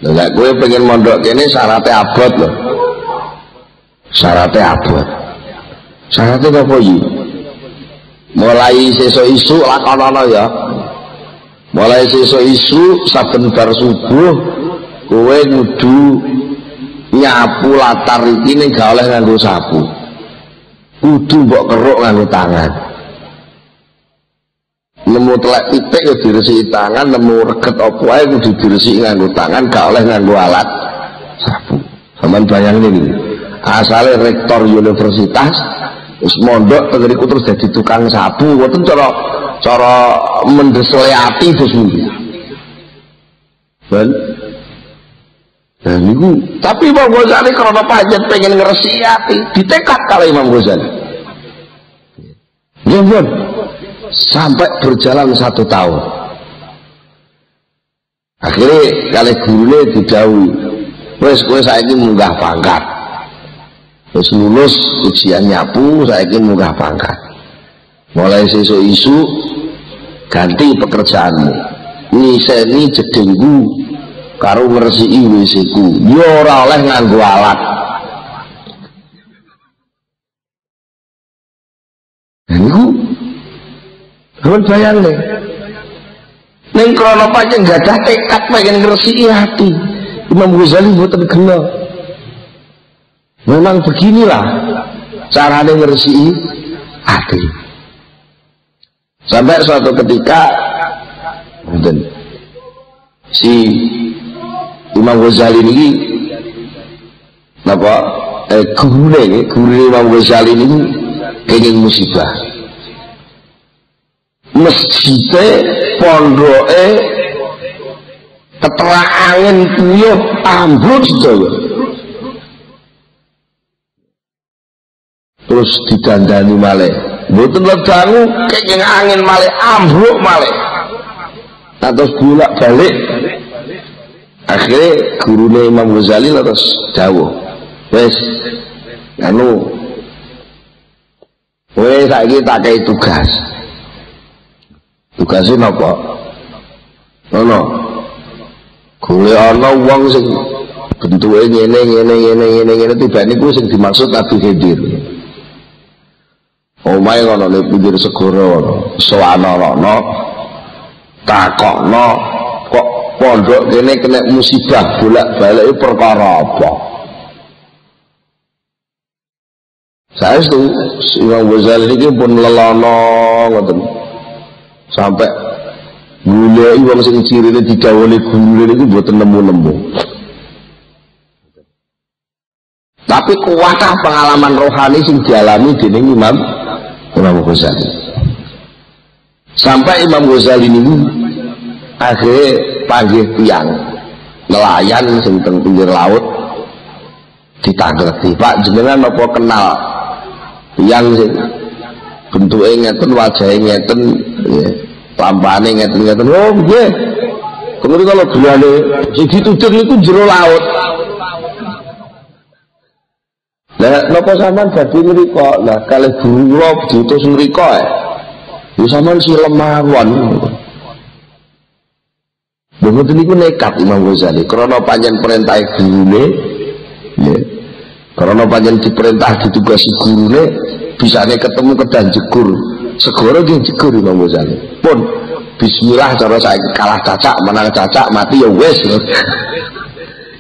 Lah kowe pengen mondok kene syaratnya abot lho. Syaratnya abot. Syaratnya apa iki? Mulai sesuk isuk lakonono ya. Mulai sesuk isuk saben bar subuh kowe kudu nyapu latar iki ning gak oleh nganggo sapu. Kudu mbok keruk nganggo tangan. Nemu telek titik ya diresiki tangan, nemu reget apa ae kudu diresiki nganggo tangan, gak oleh nganggo alat sapu. Sampeyan bayangin iki. Asale rektor universitas wis mondok teng mriku terus dadi tukang sapu, mboten cara mendesleati terus niku. Ben. Dan niku, tapi Imam Ghazali karena panjat pengen ngresiki ati, ditekad kali Imam Ghazali. Ya, Ben. Sampai berjalan 1 tahun. Akhirnya kali gurune didhawuhi, wis kowe saiki munggah pangkat. Terus lulus ujian nyapu, saiki munggah pangkat. Mulai sesuk isuk ganti pekerjaanmu. Niseni jedengku karo ngresiki WC-ku. Ya ora oleh nganggo alat. Niku Ron bayang nih, neng krono panjang gak ada tekad pengen ngresiki hati. Imam Ghazali buatan gelo. Memang beginilah caranya ngresiki hati. Sampai suatu ketika, si Imam Ghazali ini, apa? Guru Imam Ghazali ini kenging musibah. Masjidnya pondoke keterak angin puyuh ambruk sedaya. Terus didandani malih. Mboten ledangu kenging angin malih ambruk malih. Terus bolak-balik. Akhirnya gurune Imam Ghazali terus dawuh. Wis anu kowe saiki tak kei tugas. Tugasnya apa? Ono kuwi ana wong sing bentuke ngene tiba niku sing dimaksud Nabi Khidir. Omahe ngono ning pinggir segara sowana takokno kok pondok kene kena musibah bolak-balik perkara apa? Saestu Imam Ghazali iki pun lelono ngoten. Sampai goleki wong sing cirine didhawuhi gurune niku mboten nemu-nemu. Tapi kuatah pengalaman rohani sing dialami dening Imam Ghazali. Sampai Imam Ghazali niku akhirnya panggil tiang nelayan sing teng pinggir laut ditangleti, Pak jenengan apa kenal tiang sing bentuke ngeten, wajahe ngeten, nggih. Lampane ngeten-ngeten. Oh nggih. Kemudian kalau gulane sing ditutur niku jero laut. Lah napa sampean dadi mriko? Lah kalih guru kula diutus mriko ae. Ya sampean silem mawon. Begitu niku nekat Imam Ghazali karena panjen perintah gurune nggih. Karena panjen diperintah ditugasi gurune bisane ketemu kedan jegur. Segoro nggih jegur Imam Ghazali. Pun bismillah cara saiki kalah cacak menang cacak mati ya wis.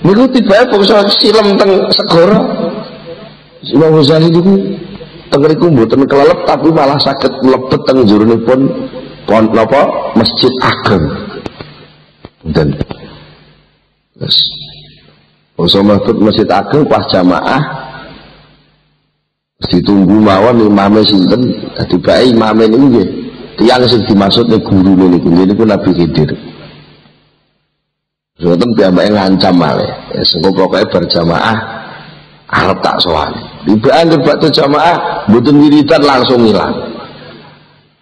Niku tibae bangsa silem teng segoro. Imam Ghazali niku teng mriku mboten kelelep tapi malah saged mlebet teng njurunipun pon napa Masjid Ageng. Dan terus usama Masjid Ageng pas jamaah ditunggu mawon imame sinten dadi bae imame niku nggih tiyang sing dimaksud guru niku Nabi Khidir. Soten piyambake ngancam malih sengko pokoke berjamaah arep tak sowan. Ibu anggere bakto jamaah mboten wiridan langsung ilang.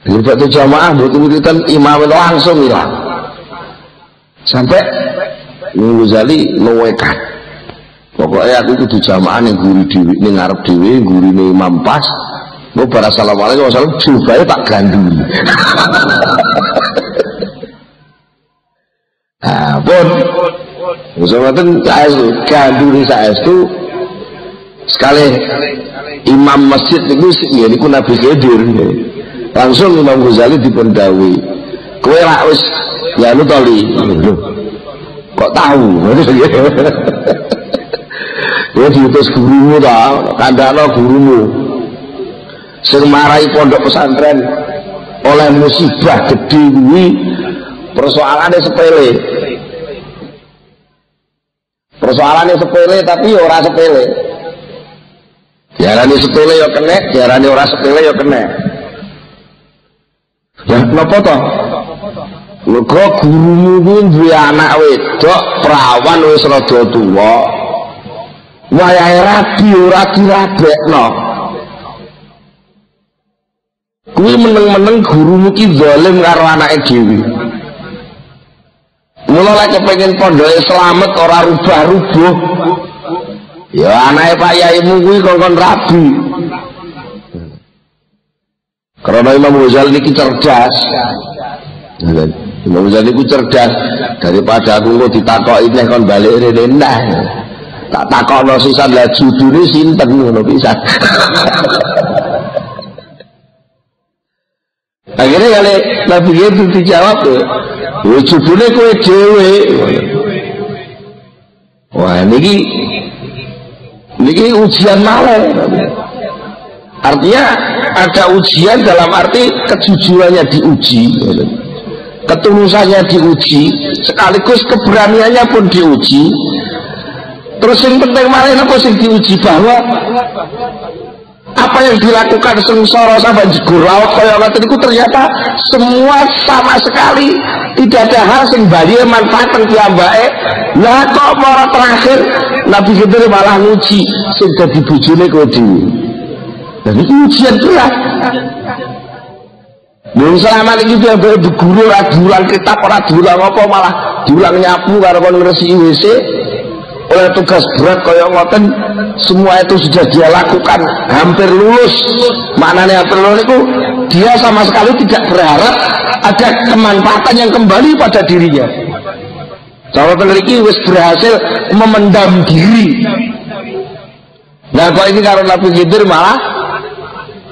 Anggere bakto jamaah mboten wiridan imame langsung ilang. Sampai Imam Ghazali nuwekan pokoknya aku kudu jamaah ning guru dhewe ning ngarep dhewe gurine imam pas mau bar assalamualaikum wasallam jubahe tak ganduli. Ah pun musawaten ganduli saestu sekali imam masjid niku Nabi Khidir langsung Imam Ghazali dipun dawuhi kowe ra wis ya lu toli kok tahu ya diutus gurumu ta kandhakno gurumu sing marai pondok pesantren oleh musibah gede kuwi persoalane sepele tapi ora sepele diarani sepele ya kena diarani ora sepele ya kena ya napa to mergo gurumu kuwi duwe anak wedok prawan wis rada tuwa wayahe rabi ora dirabekno kuwi meneng-meneng gurumu ki zalim karo anake dhewe mula lek kepengin pondoke slamet ora rubah-rubuh ya anake Pak Yaimu kuwi kongkon rabi karena Imam Ghazali niki cerdas. Imam Ghazali ku cerdas daripada aku kok ditakoki nek kon balik rene nah. Tak takokno sisan lah judune sinten ngono pisan. Akhirnya kali Nabi itu dijawab ya judune kowe dhewe. Wah niki ujian malah. Artinya ada ujian dalam arti kejujurannya diuji, ketulusannya diuji, sekaligus keberaniannya pun diuji. Terus yang penting malah apa sing diuji bahwa apa yang dilakukan sengsara sampai jegur laut kaya ngoten iku ternyata semua sama sekali tidak ada hal sing bali manfaat piyambake. Lah kok mara terakhir Nabi Khidir malah nguji sing dadi bojone kowe dhewe. Dan itu ujian berat. Belum selama ini dia berguru diulang kitab orang diulang apa malah diulang nyapu karena kon ngresiki WC oleh tugas berat kaya ngoten semua itu sudah dia lakukan hampir lulus. Maknanya hampir lulus itu dia sama sekali tidak berharap ada kemanfaatan yang kembali pada dirinya. Kalau peneliti wis berhasil memendam diri. Nah kok ini karena Nabi Khidir malah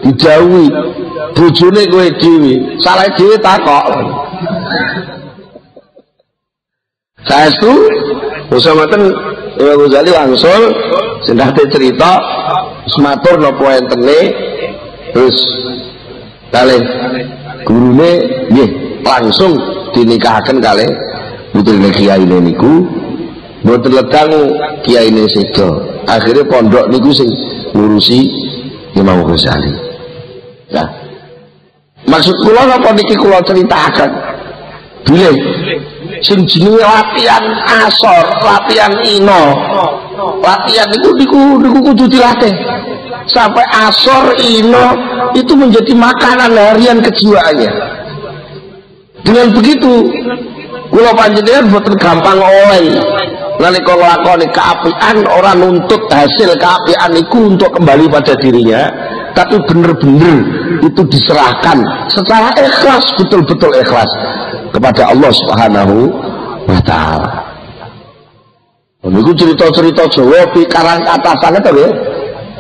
dijauhi bojone kowe dhewe salah dhewe takok saestu usameten Imam Ghazali langsung sendate cerita sematur napa entene terus kalih gurune nggih langsung dinikahaken kalih putrine kiyaine niku mboten ledang kiyaine sedo. Akhirnya pondok niku sing ngurusi Imam Ghazali. Ya. Maksud kula napa niki kula ceritakan. Bilih sing jenenge latihan asor, latihan ino. Latihan niku kudu dilatih. Sampai asor ino itu menjadi makanan harian kejiwaannya. Dengan begitu kula panjenengan boten gampang oleh nalika nglakoni keapian, ora nuntut hasil keapian iku untuk kembali pada dirinya, tapi bener-bener itu diserahkan secara ikhlas, betul-betul ikhlas kepada Allah Subhanahu wa taala. Niku cerita-cerita Jawa pikarang atasane to nggih.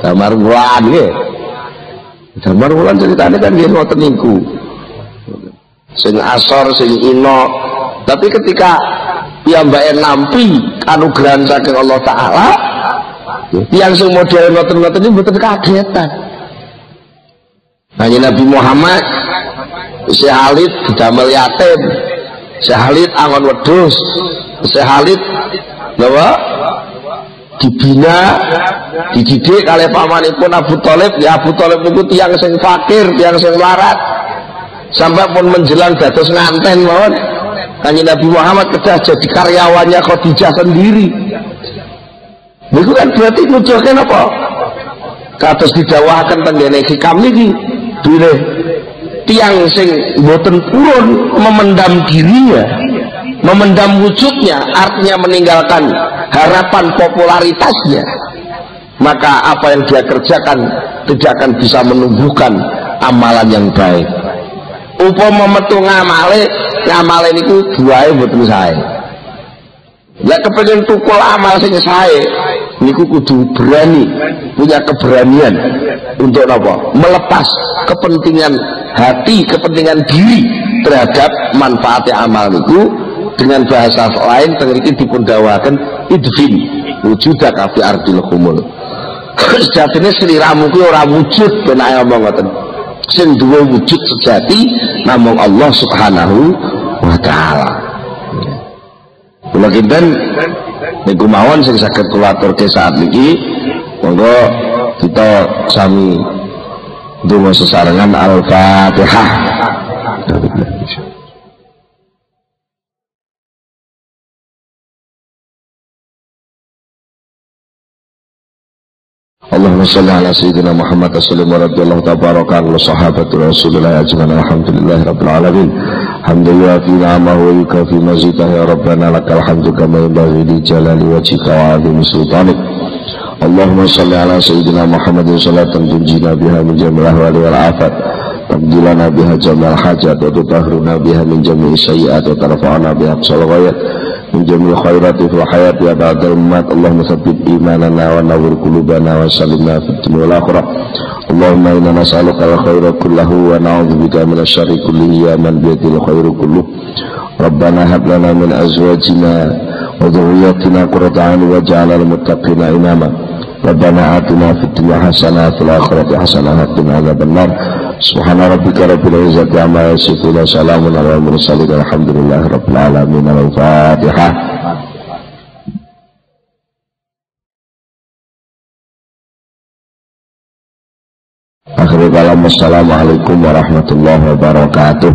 Damar Wulan nggih. Damar Wulan ceritane kan nggih ngoten niku. Sing asor, sing ino, tapi ketika piyambake nampi anugerah saking Allah taala, yang sing model ngoten-ngoten iki mboten kagetan. Hanya Nabi Muhammad Syekh Khalid didamel yatim, Syekh Khalid angon wedhus, Syekh Khalid napa dibina dididik kalih pamanipun Abu Thalib. Ya Abu Thalib niku tiyang sing fakir, tiyang sing melarat, sampai pun menjelang dados nganten mawon Kanjeng Nabi Muhammad kedah jadi karyawannya Khadijah sendiri. Niku kan berarti nujuhke napa? Kados didhawuhaken teng ngene hikam niki bilih tiyang sing mboten purun memendam dirinya, memendam wujudnya, artinya meninggalkan harapan popularitasnya, maka apa yang dia kerjakan tidak akan bisa menumbuhkan amalan yang baik. Upama metu ngamale niku buahe mboten sae. Lah kepengin tukul amal sing sae niku kudu berani, punya keberanian untuk apa? Melepas kepentingan hati, kepentingan diri terhadap manfaatnya amal niku. Dengan bahasa lain tengriki dipun dawaken idfin wujudaka fi ardil khumul. Sejatine sliramu kuwi ora wujud ben ae ngomong ngoten. Sing duwe wujud sejati namung Allah Subhanahu wa taala. Kula kinten niku mawon sing saged kula aturke saat niki. Monggo kita sami ndonga sesarengan Al-Fatihah. Allahumma shalli ala sayyidina Muhammad sallallahu alaihi wa sahabatul rasulillah ajmain alhamdulillahi rabbil alamin hamdulillah fi ni'amahu wa yukafi mazidah ya rabbana lakal hamdu kama yanbaghi li jalali wajhika wa 'azimi sultanik. Allahumma shalli ala sayyidina Muhammad salatan tunjina biha min jami'il ahwali wal afat tabdilana biha jami'al hajat wa tutahhiruna biha min jami'i sayyi'at wa tarfa'una biha aqsal ghayat min jami'il khairati fil hayati ya ba'dal mat. Allahumma tsabbit imanana wa nawwir qulubana wa sallimna fid dunya wal akhirah. Allahumma inna nas'aluka al-khaira kullahu wa na'udzubika min asy-syarri kullihi ya man bi yadil khairu kulluh. Rabbana hab lana min azwajina wa dhurriyyatina qurrata a'yun waj'alna lil muttaqina imama. Rabbana atina fid dunya hasanah wa fil akhirati hasanah wa qina adzabannar. Subhana rabbika rabbil izzati amma yasifun wa salamun alal mursalin walhamdulillahi rabbil alamin. Al-Fatihah. Akhirul kalam, assalamualaikum warahmatullahi wabarakatuh.